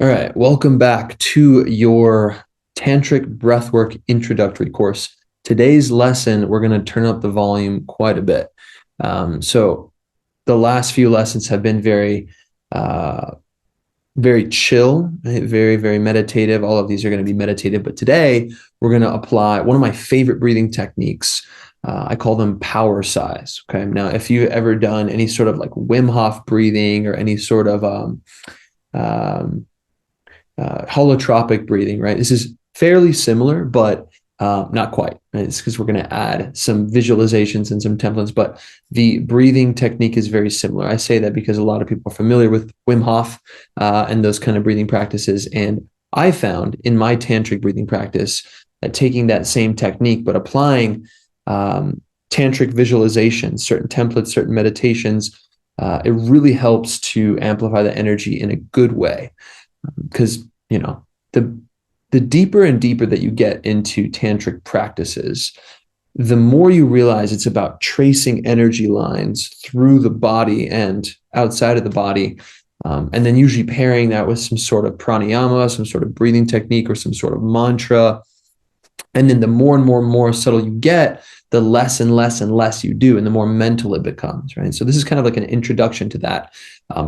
All right, welcome back to your Tantric Breathwork Introductory course. Today's lesson, we're going to turn up the volume quite a bit. So the last few lessons have been very chill, right? Very meditative. All of these are going to be meditative, but today we're going to apply one of my favorite breathing techniques. I call them Powersighs. Okay. Now, if you've ever done any sort of like Wim Hof breathing or any sort of holotropic breathing, right? This is fairly similar, but not quite. Right? It's because we're going to add some visualizations and some templates, but the breathing technique is very similar. I say that because a lot of people are familiar with Wim Hof and those kind of breathing practices. And I found in my tantric breathing practice that taking that same technique, but applying tantric visualizations, certain templates, certain meditations, it really helps to amplify the energy in a good way. Because the deeper and deeper that you get into tantric practices, the more you realize it's about tracing energy lines through the body and outside of the body, and then usually pairing that with some sort of pranayama, some sort of breathing technique, or some sort of mantra. And then the more and more subtle you get, the less and less you do, and the more mental it becomes, right? So this is kind of like an introduction to that,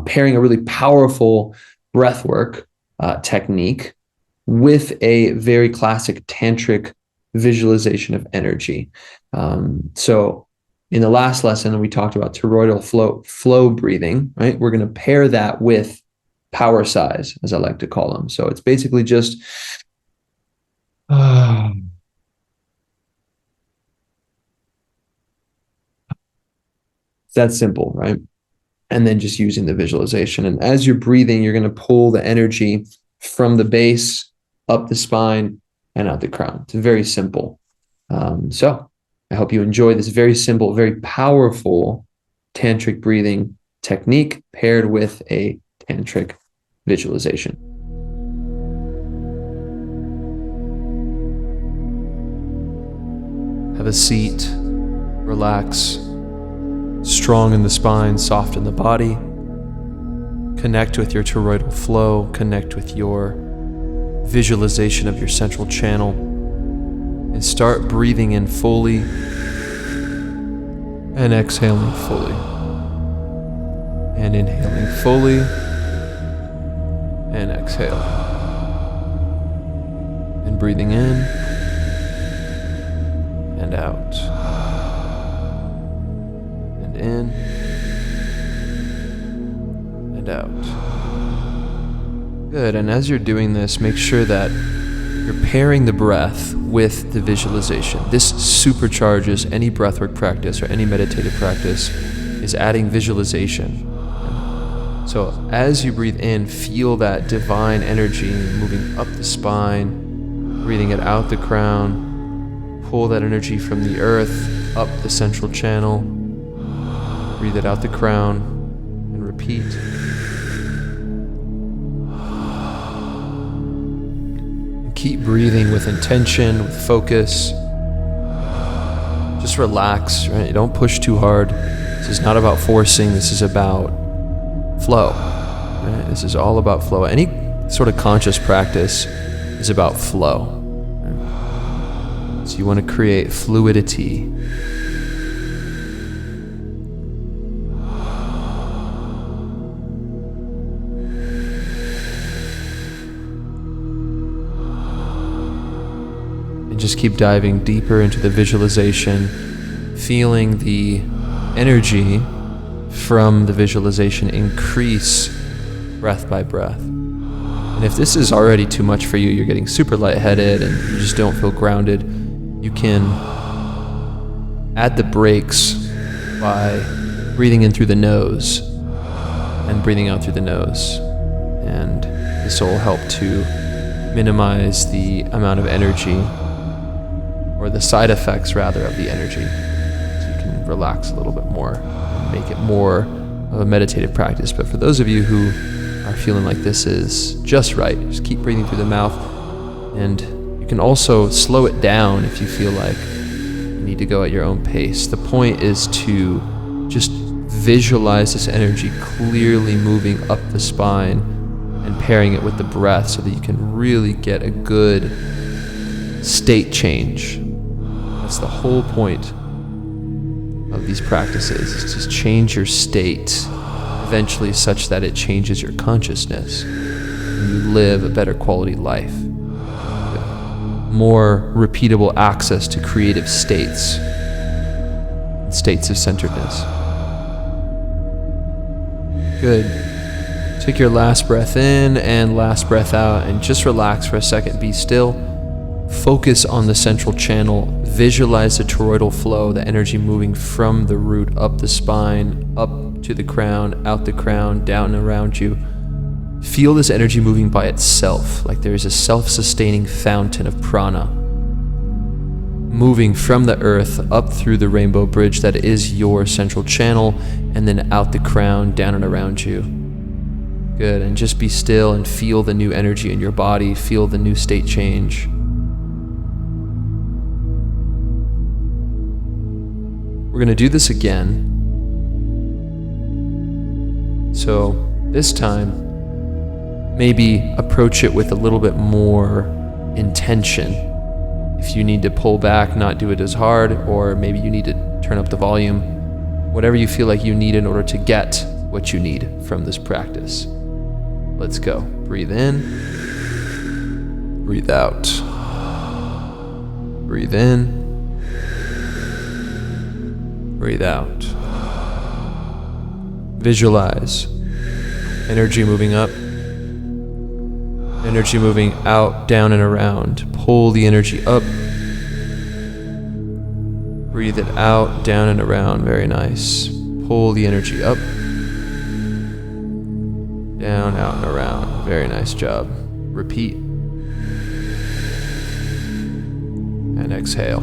pairing a really powerful breathwork technique with a very classic tantric visualization of energy. So in the last lesson, we talked about toroidal flow breathing, right? We're going to pair that with Powersighs, as I like to call them. So it's basically just that simple, right? And then just using the visualization. And as you're breathing, you're going to pull the energy from the base up the spine and out the crown. It's very simple. So I hope you enjoy this very simple, very powerful tantric breathing technique paired with a tantric visualization. Have a seat, relax. Strong in the spine, soft in the body. Connect with your toroidal flow, connect with your visualization of your central channel, and start breathing in fully and exhaling fully. And inhaling fully and exhale. And breathing in and out. In and out. Good. And as you're doing this, make sure that you're pairing the breath with the visualization. This supercharges any breathwork practice or any meditative practice, is adding visualization. So as you breathe in, feel that divine energy moving up the spine, breathing it out the crown, pull that energy from the earth up the central channel. Breathe it out the crown and repeat. And keep breathing with intention, with focus. Just relax, right? Don't push too hard. This is not about forcing, this is about flow. Right? This is all about flow. Any sort of conscious practice is about flow. Right? So you want to create fluidity. Just keep diving deeper into the visualization, feeling the energy from the visualization increase breath by breath. And if this is already too much for you, you're getting super lightheaded and you just don't feel grounded, you can add the brakes by breathing in through the nose and breathing out through the nose. And this will help to minimize the amount of energy, or the side effects rather, of the energy. So you can relax a little bit more and make it more of a meditative practice. But for those of you who are feeling like this is just right, just keep breathing through the mouth. And you can also slow it down if you feel like you need to go at your own pace. The point is to just visualize this energy clearly moving up the spine and pairing it with the breath so that you can really get a good state change. That's the whole point of these practices, is to change your state eventually such that it changes your consciousness and you live a better quality life. More repeatable access to creative states, states of centeredness. Good. Take your last breath in and last breath out and just relax for a second. Be still. Focus on the central channel. Visualize the toroidal flow, the energy moving from the root up the spine, up to the crown, out the crown, down and around you. Feel this energy moving by itself, like there is a self-sustaining fountain of prana moving from the earth up through the rainbow bridge that is your central channel, and then out the crown, down and around you. Good, and just be still and feel the new energy in your body, feel the new state change. We're going to do this again. So this time, maybe approach it with a little bit more intention. If you need to pull back, not do it as hard, or maybe you need to turn up the volume, whatever you feel like you need in order to get what you need from this practice. Let's go. Breathe in. Breathe out. Breathe in. Breathe out. Visualize energy moving up, energy moving out, down and around. Pull the energy up. Breathe it out, down and around. Very nice. Pull the energy up, down, out and around. Very nice job. Repeat. And exhale.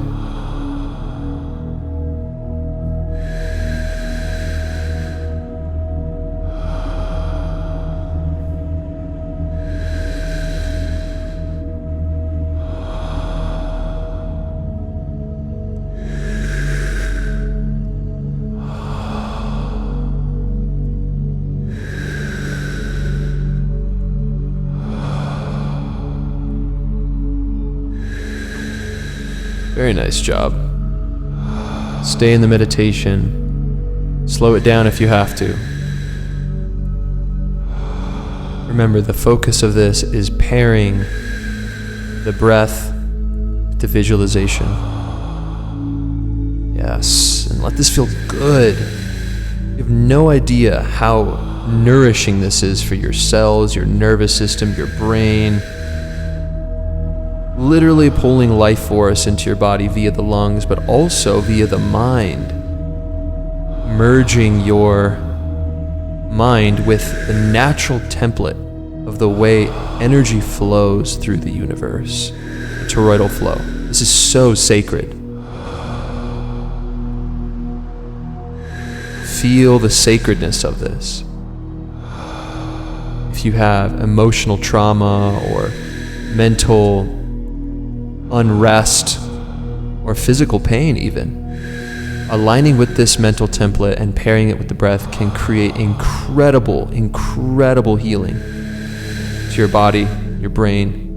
Very nice job. Stay in the meditation. Slow it down if you have to. Remember, the focus of this is pairing the breath with the visualization. Yes, and let this feel good. You have no idea how nourishing this is for your cells, your nervous system, your brain. Literally pulling life force into your body via the lungs, but also via the mind. Merging your mind with the natural template of the way energy flows through the universe. The toroidal flow. This is so sacred. Feel the sacredness of this. If you have emotional trauma or mental unrest or physical pain even, aligning with this mental template and pairing it with the breath can create incredible healing to your body, your brain,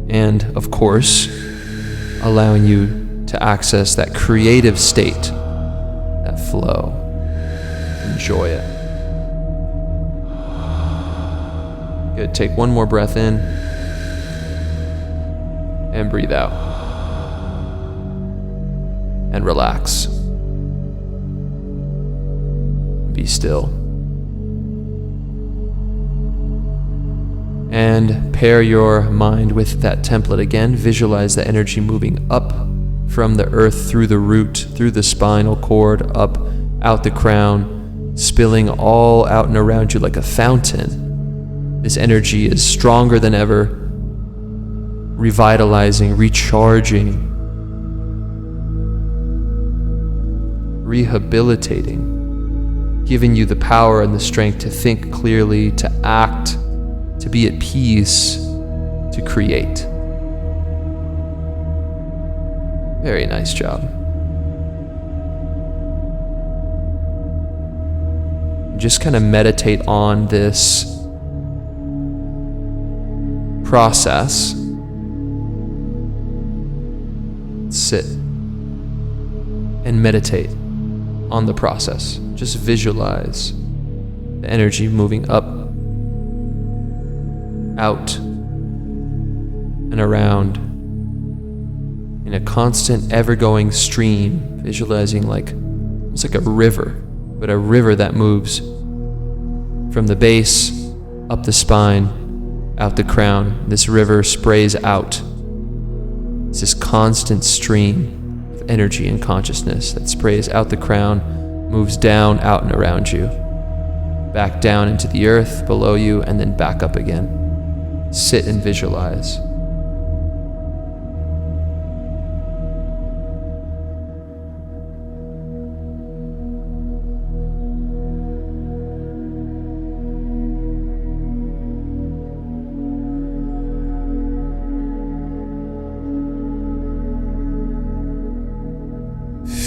and of course allowing you to access that creative state, that flow. Enjoy it. Good. Take one more breath in and breathe out. And relax. Be still. And pair your mind with that template again. Visualize the energy moving up from the earth, through the root, through the spinal cord, up, out the crown, spilling all out and around you like a fountain. This energy is stronger than ever, revitalizing, recharging, rehabilitating, giving you the power and the strength to think clearly, to act, to be at peace, to create. Very nice job. just kind of meditate on this process. Sit and meditate on the process. Just visualize the energy moving up, out, and around in a constant, ever-going stream, visualizing almost like a river, but a river that moves from the base, up the spine, out the crown. This river sprays out. It's this constant stream of energy and consciousness that sprays out the crown, moves down, out, and around you, back down into the earth below you, and then back up again. Sit and visualize.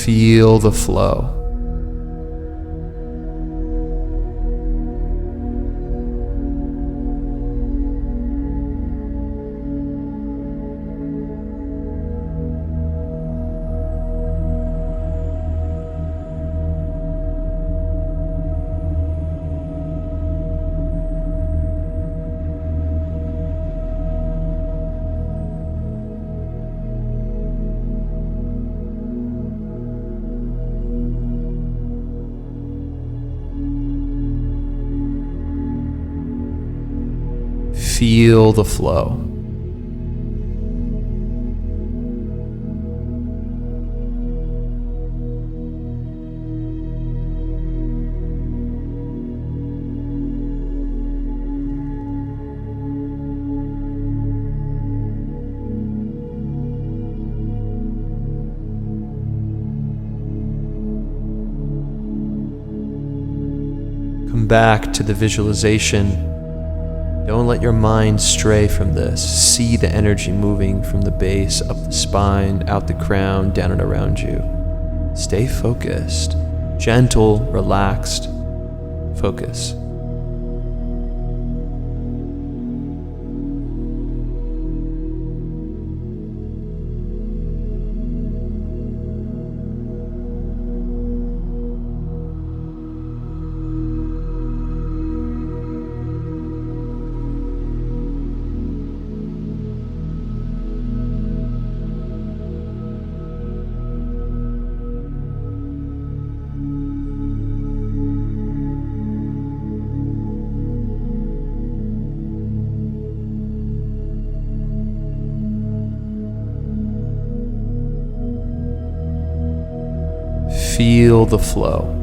Feel the flow. Feel the flow. Come back to the visualization. Don't let your mind stray from this. See the energy moving from the base, up the spine, out the crown, down and around you. Stay focused, gentle, relaxed, focus. Feel the flow.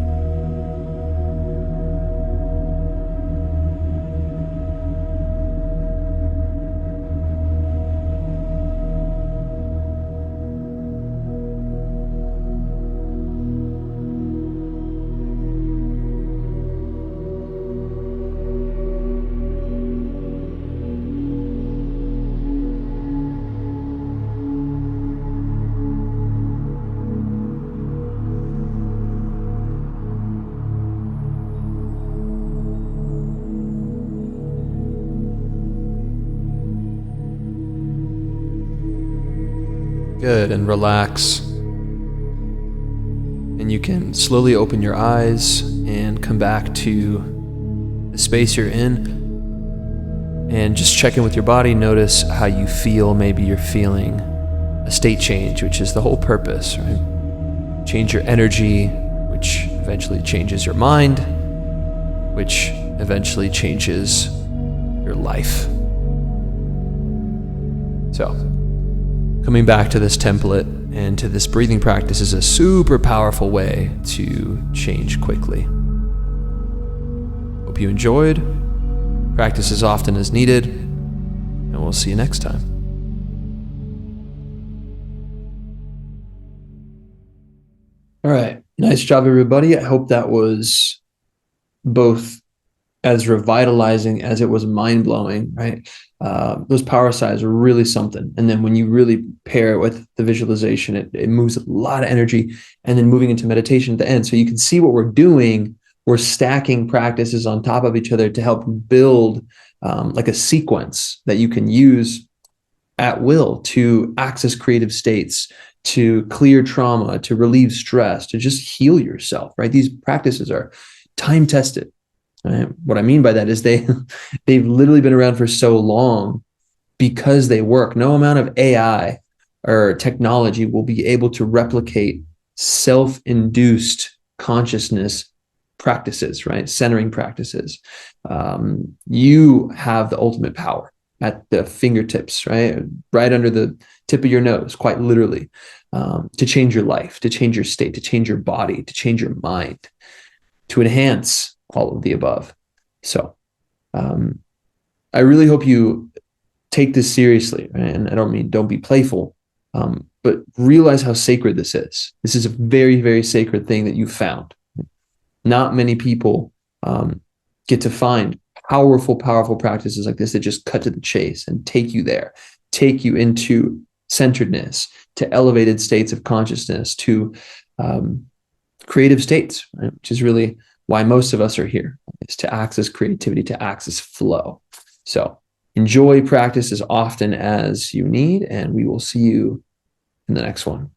Good, and relax. And you can slowly open your eyes and come back to the space you're in. And just check in with your body. Notice how you feel. Maybe you're feeling a state change, which is the whole purpose, right? Change your energy, which eventually changes your mind, which eventually changes your life. So, coming back to this template and to this breathing practice is a super powerful way to change quickly. Hope you enjoyed. Practice as often as needed, and we'll see you next time. All right. Nice job, everybody. I hope that was both as revitalizing as it was mind-blowing, right? Those Powersighs are really something. And then when you really pair it with the visualization, it moves a lot of energy, and then moving into meditation at the end. So you can see what we're doing we're stacking practices on top of each other to help build like a sequence that you can use at will to access creative states, to clear trauma, to relieve stress, to just heal yourself, right? These practices are time tested. Right? What I mean by that is they've literally been around for so long because they work. No amount of AI or technology will be able to replicate self-induced consciousness practices, right? Centering practices. You have the ultimate power at the fingertips, right? Right under the tip of your nose, quite literally, to change your life, to change your state, to change your body, to change your mind, to enhance all of the above. So I really hope you take this seriously, right? And I don't mean don't be playful, but realize how sacred this is. This is a very, very sacred thing that you found. Not many people get to find powerful, powerful practices like this that just cut to the chase and take you there, take you into centeredness, to elevated states of consciousness, to creative states, right? Which is really why most of us are here, is to access creativity, to access flow. So enjoy practice as often as you need, and we will see you in the next one.